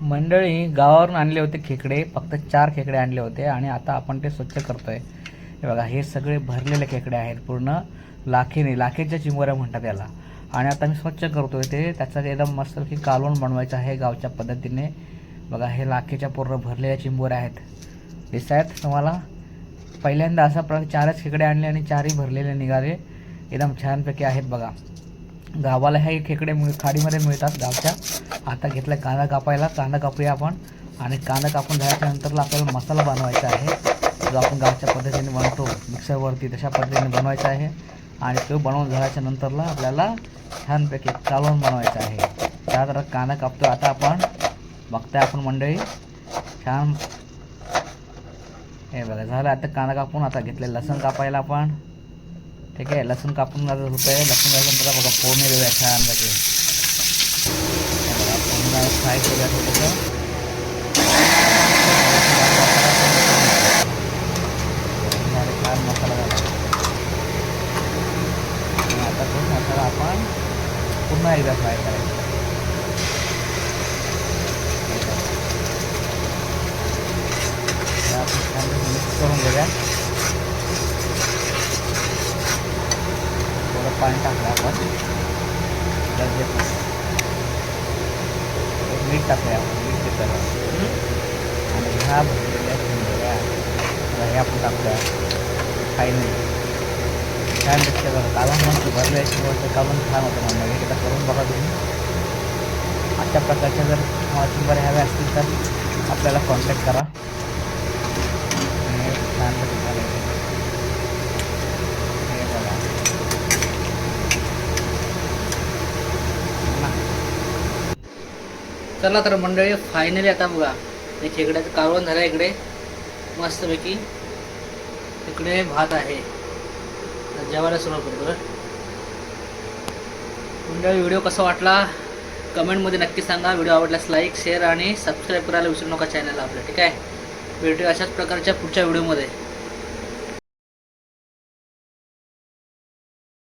मंडळी गावावरून आणले होते खेकडे, फक्त 4 खेकडे आणले होते आणि आता आपण ते स्वच्छ करतोय। हे बघा, हे सगळे भरलेले खेकडे आहेत, पूर्ण लाखेने, लाखेच्या चिंबोऱ्या म्हणतात याला। आणि आता मी स्वच्छ करतोय ते, त्याचा एकदम मस्त की कालवण बनवायचं आहे गावच्या पद्धतीने। बघा, हे लाखेच्या पूर्ण भरलेल्या चिंबोऱ्या आहेत, दिसत आहेत तुम्हाला। पहिल्यांदा असा प्रकार 4च खेकडे आणले आणि 4ही भरलेले निघाले, एकदम छानपैकी आहेत बघा। गावाला हे खेकडे खाडीमध्ये मिळतात गावच्या। आता घेतला कांदा कापायला, कांदा कापूया आपण। आणि कांदा कापून झाल्याच्या नंतरला आपल्याला मसाला बनवायचा आहे, जो आपण गावच्या पद्धतीने बनवतो मिक्सरवरती, तशा पद्धतीने बनवायचा आहे। आणि तो बनवून झाल्याच्या नंतरला आपल्याला छानपैकी कालवण बनवायचं आहे। त्यानंतर कांदा कापतो आता आपण, बघताय आपण मंडळी छान। हे बघा, झालं आता कांदा कापून। आता घेतले लसूण कापायला आपण, ठीक आहे। लसूण कापून होतं आहे, लसूण घालून बघा फोडणी देऊया छानपैकी। बघा, फ्राय करूया थोडंसं। छान मसाला झाला, आता तो मसाला आपण पुन्हा एकदा फ्राय करायचा। आपण छान मिक्स करून घेऊया। थोडं पाणी टाकलं आपण, मीठ टाकूया आपण, मीठ देतो। आणि ह्या भरलेल्या चिंबोऱ्या हे आपण टाकूया फायनली। छान दिसते बघा, कालवण मस्त भरलेल्या चिंबोऱ्याचं कालवण छान होतं म्हणून एकदा करून बघा तुम्ही। अशा प्रकारच्या जर तुम्हाला चिंबोऱ्या हव्या असतील तर आपल्याला कॉन्टॅक्ट करा। छान झालं हे बघा। चला तर मंडळी, फायनली आता बघा हे खेकड्याचं कालवण झालं इकडे मस्तपैकी। इकडे भात आहे, जेवायला सुरुवात करतो मंडळी। व्हिडिओ कसा वाटला कमेंटमध्ये नक्की सांगा। व्हिडिओ आवडल्यास लाईक, शेअर आणि सबस्क्राईब करायला विसरू नका चॅनलला आपलं, ठीक आहे। भेटूया अशाच प्रकारच्या पुढच्या व्हिडिओमध्ये।